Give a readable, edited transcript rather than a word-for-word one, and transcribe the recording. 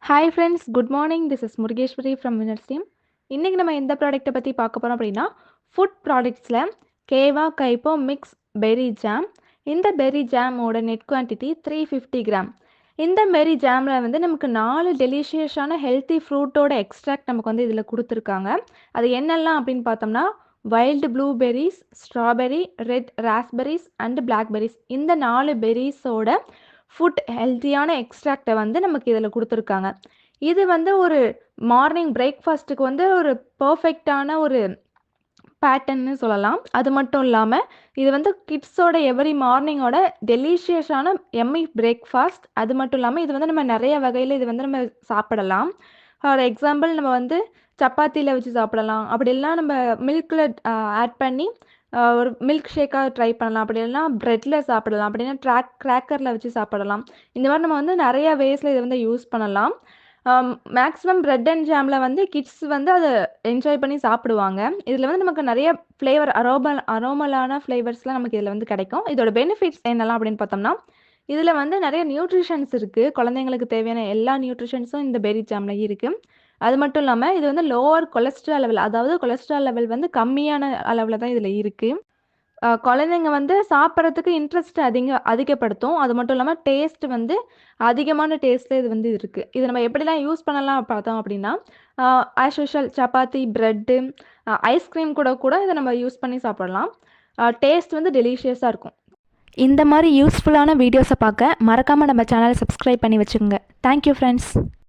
Hi friends, good morning. This is Murugeswari from winners team. இன்றைக்கி நம்ம எந்த ப்ராடக்ட்டை பற்றி பார்க்க போகிறோம் அப்படின்னா, ஃபுட் ப்ராடக்ட்ஸில் கேவா கைப்போ மிக்ஸ் பெர்ரி ஜாம். இந்த பெர்ரி ஜாமோட நெட் குவான்டிட்டி 350 கிராம். இந்த பெர்ரி ஜாமில் வந்து நமக்கு 4 டெலிஷியஸான ஹெல்த்தி ஃப்ரூட்டோட எக்ஸ்ட்ராக்ட் நமக்கு வந்து இதில் கொடுத்துருக்காங்க. அது என்னெல்லாம் அப்படின்னு பார்த்தோம்னா, wild blueberries, strawberry, red raspberries and blackberries. இந்த 4 பெர்ரிஸோட ஃபுட் ஹெல்த்தியான எக்ஸ்ட்ராக்டை வந்து நமக்கு இதில் கொடுத்துருக்காங்க. இது வந்து ஒரு மார்னிங் பிரேக்ஃபாஸ்ட்டுக்கு வந்து ஒரு பர்ஃபெக்டான ஒரு பேட்டர்ன்னு சொல்லலாம். அது மட்டும் இல்லாமல் இது வந்து கிட்ஸோட எவ்ரி மார்னிங்கோட டெலிஷியஸான எம்மி பிரேக்ஃபாஸ்ட். அது மட்டும் இல்லாமல் இது வந்து நம்ம நிறைய வகையில் இது வந்து நம்ம சாப்பிடலாம். ஃபார் எக்ஸாம்பிள் நம்ம வந்து சப்பாத்தியில் வச்சு சாப்பிடலாம். அப்படி இல்லைனா நம்ம மில்கில் ஆட் பண்ணி ஒரு மில்க் ஷேக்காக ட்ரை பண்ணலாம். அப்படி இல்லைனா ப்ரெட்டில் சாப்பிடலாம். அப்படின்னா கிராக்கரில் வச்சு சாப்பிடலாம். இந்த மாதிரி நம்ம வந்து நிறைய வேஸில் இதை வந்து யூஸ் பண்ணலாம். மேக்ஸிமம் பிரெட் அண்ட் ஜாமில் வந்து கிட்ஸ் வந்து அதை என்ஜாய் பண்ணி சாப்பிடுவாங்க. இதில் வந்து நமக்கு நிறைய ஃப்ளேவர் அரோமலான ஃப்ளேவர்ஸ்லாம் நமக்கு இதில் வந்து கிடைக்கும். இதோட பெனிஃபிட்ஸ் என்னெல்லாம் அப்படின்னு பார்த்தோம்னா, இதில் வந்து நிறைய நியூட்ரிஷன்ஸ் இருக்குது. குழந்தைங்களுக்கு தேவையான எல்லா நியூட்ரிஷன்ஸும் இந்த பெர்ரி ஜாமில் இருக்குது. அது மட்டும் இல்லாமல் இது வந்து லோவர் கொலஸ்ட்ரால் லெவல், அதாவது கொலஸ்ட்ரால் லெவல் வந்து கம்மியான அளவில் தான் இதில் இருக்குது. குழந்தைங்க வந்து சாப்பிட்றதுக்கு இன்ட்ரெஸ்ட் அதிகப்படுத்தும். அது மட்டும் இல்லாமல் டேஸ்ட் வந்து அதிகமான டேஸ்ட்டில் இது வந்து இருக்குது. இது நம்ம எப்படிலாம் யூஸ் பண்ணலாம் பார்த்தோம் அப்படின்னா, as usual chapati, bread, ice cream கூட கூட இதை நம்ம யூஸ் பண்ணி சாப்பிடலாம். டேஸ்ட் வந்து டெலிஷியஸாக இருக்கும். இந்த மாதிரி யூஸ்ஃபுல்லான வீடியோஸை பார்க்க மறக்காமல் நம்ம சேனலை சப்ஸ்கிரைப் பண்ணி வச்சுக்கோங்க. Thank you friends.